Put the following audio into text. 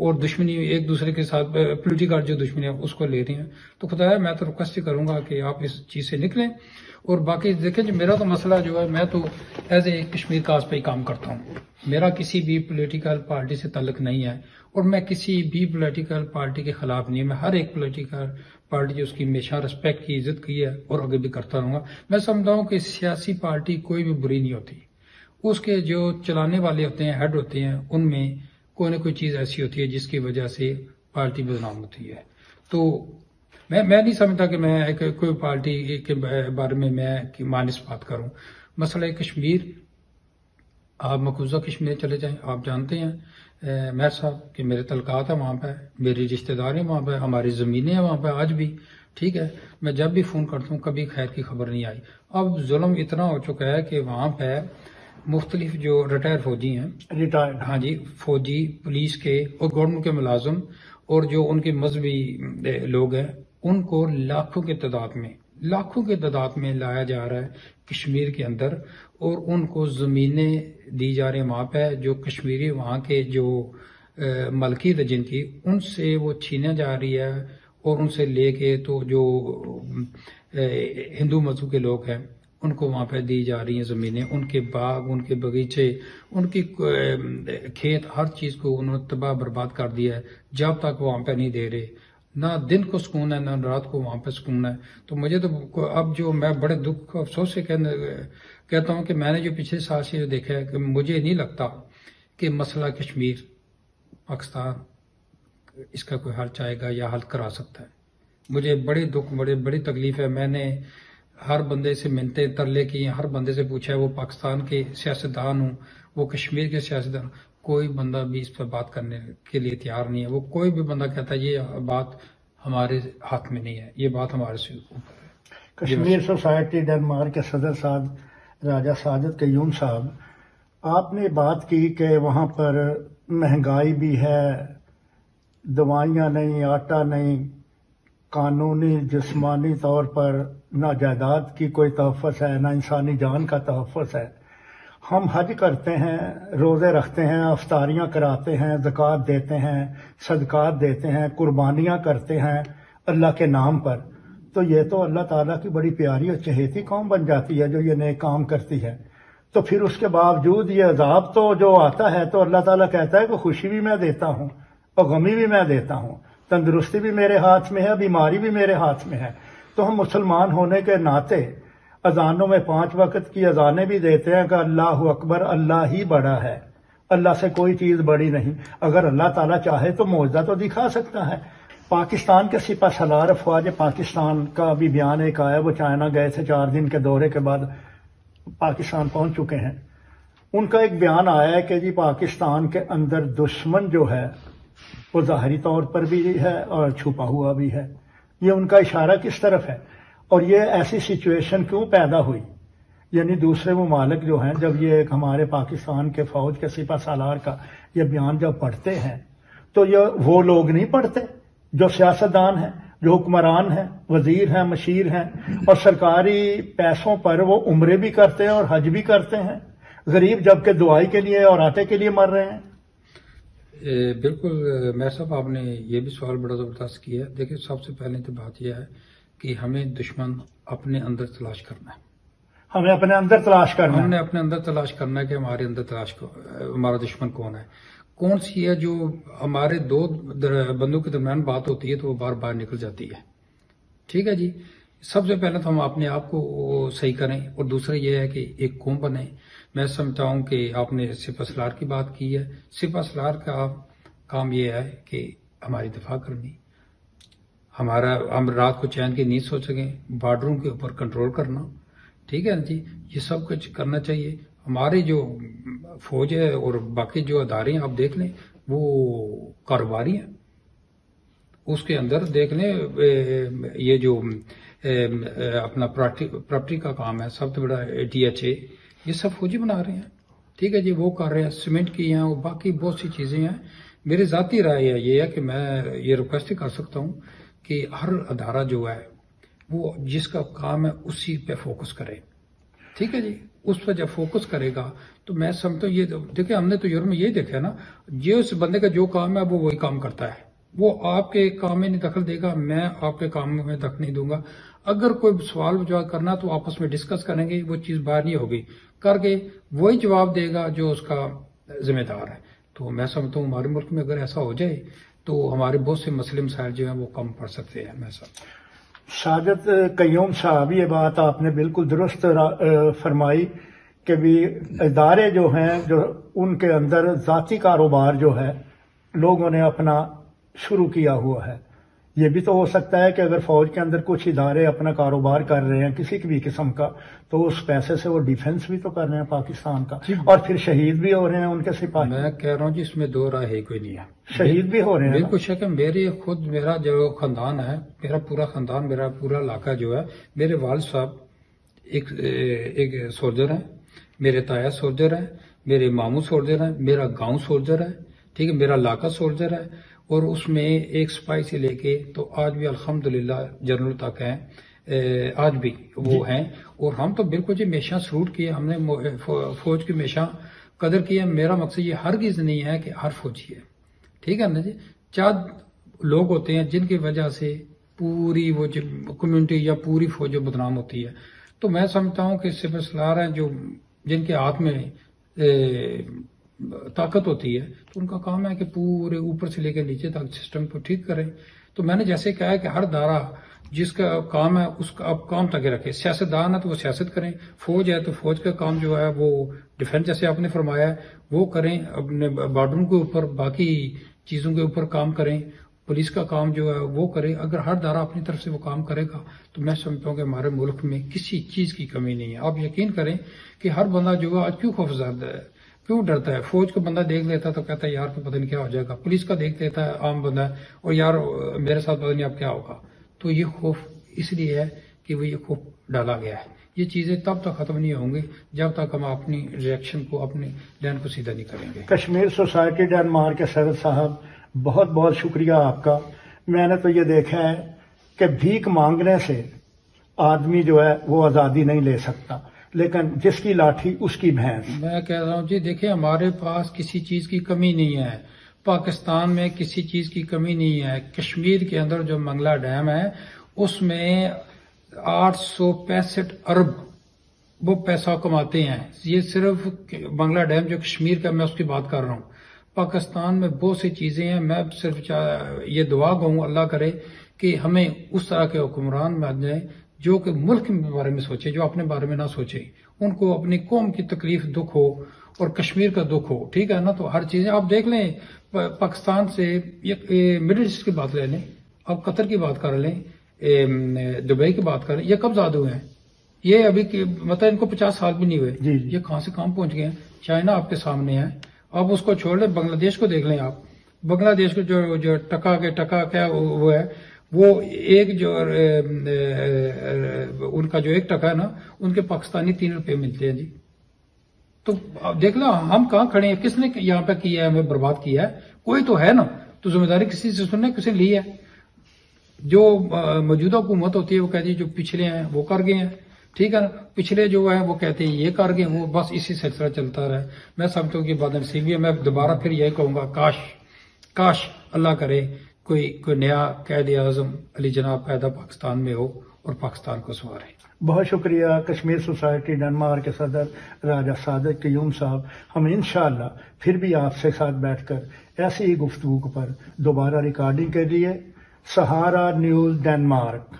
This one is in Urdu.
اور دشمنی ایک دوسرے کے ساتھ پولیٹیکل جو دشمنی ہے اس کو لے رہی ہیں. تو خدایا میں تو ریکویسٹ ہی کروں گا کہ آپ اس چیز سے نکلیں. اور باقی دیکھیں جو میرا تو مسئلہ جو ہے میں تو ایز اے کشمیر کاز پہ ہی کام کرتا ہوں. میرا کسی بھی پولیٹیکل پارٹی سے تعلق نہیں ہے اور میں کسی بھی پولیٹیکل پارٹی کے خلاف نہیں. میں ہر ایک پولیٹیکل پارٹی جو اس کی ہمیشہ رسپیکٹ کی عزت کی ہے اور آگے بھی کرتا رہوں گا. میں سمجھتا ہوں کہ سیاسی پارٹی کوئی بھی بری نہیں ہوتی. اس کے جو چلانے والے ہوتے ہیں ہیڈ ہوتے ہیں ان میں کوئی نہ کوئی چیز ایسی ہوتی ہے جس کی وجہ سے پارٹی بدنام ہوتی ہے. تو میں نہیں سمجھتا کہ میں کوئی پارٹی کے بارے میں مانس بات کروں. مسئلہ کشمیر آپ مقبوضہ کشمیر چلے جائیں. آپ جانتے ہیں میر صاحب کہ میرے تعلقات ہیں وہاں پہ, میری رشتہ داری وہاں پہ, ہماری زمینیں ہیں وہاں پہ آج بھی. ٹھیک ہے, میں جب بھی فون کرتا ہوں کبھی خیر کی خبر نہیں آئی. اب ظلم اتنا ہو چکا ہے کہ وہاں پہ مختلف جو ریٹائر فوجی ہیں, ہاں جی, فوجی, پولیس کے اور گورنمنٹ کے ملازم اور جو ان کے مذہبی لوگ ہیں ان کو لاکھوں کی تعداد میں لایا جا رہا ہے کشمیر کے اندر اور ان کو زمینیں دی جا رہی ہیں وہاں پہ. جو کشمیری وہاں کے جو ملکیت ہے جن کی ان سے وہ چھینا جا رہی ہے اور ان سے لے کے تو جو ہندو مذہب کے لوگ ہیں ان کو وہاں پہ دی جا رہی ہیں زمینیں. ان کے باغ, ان کے باغیچے, ان کی کھیت, ہر چیز کو انہوں نے تباہ برباد کر دیا ہے. جب تک وہاں پہ نہیں دے رہے نہ دن کو سکون ہے نہ رات کو وہاں پہ سکون ہے. تو مجھے تو اب جو میں بڑے دکھ افسوس سے کہتا ہوں کہ میں نے جو پچھلے سال سے جو دیکھا ہے کہ مجھے نہیں لگتا کہ مسئلہ کشمیر پاکستان اس کا کوئی حل چاہے گا یا حل کرا سکتا ہے. مجھے بڑے دکھ بڑی تکلیف ہے. میں نے ہر بندے سے منتیں ترلے کی ہیں, ہر بندے سے پوچھا ہے, وہ پاکستان کے سیاستدان ہوں, وہ کشمیر کے سیاستدان, کوئی بندہ بھی اس پر بات کرنے کے لیے تیار نہیں ہے. وہ کوئی بھی بندہ کہتا ہے یہ بات ہمارے ہاتھ میں نہیں ہے, یہ بات ہمارے سے اوپر ہے. کشمیر سوسائٹی ڈنمارک کے صدر صاحب راجہ ساجد قیوم صاحب, آپ نے بات کی کہ وہاں پر مہنگائی بھی ہے, دوائیاں نہیں, آٹا نہیں, قانونی جسمانی طور پر نہ جائیداد کی کوئی تحفظ ہے نہ انسانی جان کا تحفظ ہے. ہم حج کرتے ہیں, روزے رکھتے ہیں, افطاریاں کراتے ہیں, زکوٰۃ دیتے ہیں, صدقات دیتے ہیں, قربانیاں کرتے ہیں اللہ کے نام پر. تو یہ تو اللہ تعالیٰ کی بڑی پیاری اور چہیتی قوم بن جاتی ہے جو یہ نیک کام کرتی ہے. تو پھر اس کے باوجود یہ عذاب تو جو آتا ہے تو اللہ تعالیٰ کہتا ہے کہ خوشی بھی میں دیتا ہوں اور غمی بھی میں دیتا ہوں, تندرستی بھی میرے ہاتھ میں ہے, بیماری بھی میرے ہاتھ میں ہے. تو ہم مسلمان ہونے کے ناطے اذانوں میں 5 وقت کی اذانیں بھی دیتے ہیں کہ اللہ اکبر, اللہ ہی بڑا ہے, اللہ سے کوئی چیز بڑی نہیں. اگر اللہ تعالیٰ چاہے تو معجزہ تو دکھا سکتا ہے. پاکستان کے سپہ سالار افواج پاکستان کا بھی بیان ایک آیا, وہ چائنا گئے تھے 4 دن کے دورے کے بعد پاکستان پہنچ چکے ہیں. ان کا ایک بیان آیا ہے کہ جی پاکستان کے اندر دشمن جو ہے وہ ظاہری طور پر بھی ہے اور چھپا ہوا بھی ہے. یہ ان کا اشارہ کس طرف ہے اور یہ ایسی سچویشن کیوں پیدا ہوئی؟ یعنی دوسرے ممالک جو ہیں جب یہ ایک ہمارے پاکستان کے فوج کے سپہ سالار کا یہ بیان جب پڑھتے ہیں تو یہ وہ لوگ نہیں پڑھتے جو سیاستدان ہیں, جو حکمران ہیں, وزیر ہیں, مشیر ہیں اور سرکاری پیسوں پر وہ عمرے بھی کرتے ہیں اور حج بھی کرتے ہیں, غریب جبکہ دعائی کے لیے اور آٹے کے لیے مر رہے ہیں. بالکل میر صاحب, آپ نے یہ بھی سوال بڑا زبردست کیا ہے. دیکھیں سب سے پہلے تو بات یہ ہے کہ ہمیں دشمن اپنے اندر تلاش کرنا ہے. ہمیں اپنے اندر تلاش کرنا ہے. ہم نے اپنے اندر تلاش کرنا ہے کہ ہمارے اندر ہمارا دشمن کون ہے, کون سی ہے. جو ہمارے 2 بندوں کے درمیان بات ہوتی ہے تو وہ بار بار نکل جاتی ہے. ٹھیک ہے جی, سب سے پہلے تو ہم اپنے آپ کو صحیح کریں اور دوسرا یہ ہے کہ ایک قوم بنیں. میں سمجھتا ہوں کہ آپ نے سپہ سالار کی بات کی ہے. سپہ سالار کا کام یہ ہے کہ ہماری دفاع کرنی, ہم رات کو چین کی نیند سو سکیں, بارڈروں کے اوپر کنٹرول کرنا. ٹھیک ہے جی, یہ سب کچھ کرنا چاہیے. ہماری جو فوج ہے اور باقی جو ادارے ہیں آپ دیکھ لیں وہ کاروباری ہیں. اس کے اندر دیکھ لیں یہ جو اپنا پراپرٹی کا کام ہے سب سے بڑا DHA, یہ سب فوجی بنا رہے ہیں. ٹھیک ہے جی, وہ کر رہے ہیں, سیمنٹ کی ہیں اور باقی بہت سی چیزیں ہیں. میری ذاتی رائے یہ ہے کہ میں یہ ریکویسٹ کر سکتا ہوں کہ ہر ادارہ جو ہے وہ جس کا کام ہے اسی پہ فوکس کرے. ٹھیک ہے جی، اس پر جب فوکس کرے گا تو میں سمجھتا ہوں یہ دیکھیں ہم نے تو یورپ میں یہی دیکھا ہے نا، اس بندے کا جو کام ہے وہ وہی کام کرتا ہے، وہ آپ کے کام میں نہیں دخل دے گا، میں آپ کے کام میں دخل نہیں دوں گا۔ اگر کوئی سوال جواب کرنا تو آپس میں ڈسکس کریں گے، وہ چیز باہر نہیں ہوگی، کر کے وہی جواب دے گا جو اس کا ذمہ دار ہے۔ تو میں سمجھتا ہوں ہمارے ملک میں اگر ایسا ہو جائے تو ہمارے بہت سے مسئلے مسائل جو ہیں وہ کم پڑ سکتے ہیں۔ میں ساجد قیوم صاحب، یہ بات آپ نے بالکل درست فرمائی کہ بھی ادارے جو ہیں جو ان کے اندر ذاتی کاروبار جو ہے لوگوں نے اپنا شروع کیا ہوا ہے۔ یہ بھی تو ہو سکتا ہے کہ اگر فوج کے اندر کچھ ادارے اپنا کاروبار کر رہے ہیں کسی بھی قسم کا، تو اس پیسے سے وہ ڈیفنس بھی تو کر رہے ہیں پاکستان کا، اور پھر شہید بھی ہو رہے ہیں ان کے سپاہی۔ میں کہہ رہا ہوں جی اس میں دو رائے کوئی نہیں ہے، شہید بھی ہو رہے ہیں۔ بالکل شک ہے، میرا جو خاندان ہے، میرا پورا خاندان، میرا پورا علاقہ جو ہے، میرے والد صاحب ایک سولجر ہیں، میرے تایا سولجر ہیں، میرے ماموں سولجر ہیں، میرا گاؤں سولجر ہے، ٹھیک ہے، میرا علاقہ سولجر ہے، اور اس میں ایک سپاہی سے لے کے تو آج بھی الحمدللہ جنرل تک ہیں، آج بھی وہ ہیں۔ اور ہم تو بالکل جی ہمیشہ سلوٹ کیے، ہم نے فوج کی ہمیشہ قدر کی ہے۔ میرا مقصد یہ ہرگز نہیں ہے کہ ہر فوجی ہے، ٹھیک ہے نا جی، چند لوگ ہوتے ہیں جن کی وجہ سے پوری وہ کمیونٹی یا پوری فوج بدنام ہوتی ہے۔ تو میں سمجھتا ہوں کہ سپہ سالار ہیں جو جن کے ہاتھ میں طاقت ہوتی ہے، تو ان کا کام ہے کہ پورے اوپر سے لے کے نیچے تک سسٹم کو ٹھیک کریں۔ تو میں نے جیسے کہا ہے کہ ہر دارہ جس کا کام ہے اس کا اب کام تک رکھے، سیاستدان ہے تو وہ سیاست کریں، فوج ہے تو فوج کا کام جو ہے وہ ڈیفینس جیسے آپ نے فرمایا ہے وہ کریں، اپنے بارڈروں کے اوپر باقی چیزوں کے اوپر کام کریں، پولیس کا کام جو ہے وہ کرے۔ اگر ہر دارہ اپنی طرف سے وہ کام کرے گا تو میں سمجھتا ہوں کہ ہمارے ملک میں کسی چیز کی کمی نہیں ہے۔ آپ یقین کریں کہ ہر بندہ جو ہے آج کیوں خوفزدہ ہے، کیوں ڈرتا ہے؟ فوج کا بندہ دیکھ لیتا تو کہتا ہے یار پتہ نہیں کیا ہو جائے گا، پولیس کا دیکھ لیتا ہے عام بندہ اور یار میرے ساتھ پتہ نہیں اب کیا ہوگا۔ تو یہ خوف اس لیے ہے کہ وہ یہ خوف ڈالا گیا ہے۔ یہ چیزیں تب تک ختم نہیں ہوں گی جب تک ہم اپنی ریئیکشن کو، اپنی لائن کو سیدھا نہیں کریں گے۔ کشمیر سوسائٹی ڈنمارک کے صدر صاحب، بہت بہت شکریہ آپ کا۔ میں نے تو یہ دیکھا ہے کہ بھیک مانگنے سے آدمی جو ہے وہ آزادی نہیں لے سکتا، لیکن جس کی لاٹھی اس کی بھینس۔ میں کہہ رہا ہوں جی دیکھیں ہمارے پاس کسی چیز کی کمی نہیں ہے، پاکستان میں کسی چیز کی کمی نہیں ہے۔ کشمیر کے اندر جو منگلا ڈیم ہے اس میں 865 ارب وہ پیسہ کماتے ہیں۔ یہ صرف منگلا ڈیم جو کشمیر کا، میں اس کی بات کر رہا ہوں۔ پاکستان میں بہت سی چیزیں ہیں، میں صرف یہ دعا گاؤں اللہ کرے کہ ہمیں اس طرح کے حکمران مل جائیں جو کہ ملک کے بارے میں سوچے، جو اپنے بارے میں نہ سوچے، ان کو اپنی قوم کی تکلیف دکھ ہو اور کشمیر کا دکھ ہو، ٹھیک ہے نا۔ تو ہر چیزیں آپ دیکھ لیں، پاکستان سے مڈل ایسٹ کی بات لے لیں، آپ قطر کی بات کر لیں، دبئی کی بات کریں، یہ کب زیادہ ہوئے ہیں؟ یہ ابھی مطلب ان کو 50 سال بھی نہیں ہوئے، یہ کہاں سے کہاں پہنچ گئے ہیں؟ چائنا آپ کے سامنے ہے، آپ اس کو چھوڑ لیں، بنگلہ دیش کو دیکھ لیں۔ آپ بنگلہ دیش کو جو ٹکا کیا وہ ہے، وہ ایک جو ان کا جو ایک ٹکا ہے نا، ان کے پاکستانی 3 روپے ملتے ہیں جی۔ تو دیکھ لو ہم کہاں کھڑے ہیں، کس نے یہاں پہ کیا ہے، ہمیں برباد کیا ہے؟ کوئی تو ہے نا، تو ذمہ داری کسی سے سننے کسی لی ہے؟ جو موجودہ حکومت ہوتی ہے وہ کہتی ہے جو پچھلے ہیں وہ کر گئے ہیں، ٹھیک ہے نا، پچھلے جو ہے وہ کہتے ہیں یہ کر گئے، وہ بس اسی سلسلہ چلتا رہا ہے۔ میں سمجھتا ہوں کہ بدنصیبی ہے۔ میں دوبارہ پھر یہی کہوں گا، کاش اللہ کرے کوئی نیا قائد اعظم علی جناب پیدا پاکستان میں ہو اور پاکستان کو سنوارے۔ بہت شکریہ کشمیر سوسائٹی ڈنمارک کے صدر راجہ صادق قیوم صاحب۔ ہم انشاءاللہ پھر بھی آپ سے ساتھ بیٹھ کر ایسی ہی گفتگو پر دوبارہ ریکارڈنگ کے لیے۔ سہارا نیوز ڈنمارک۔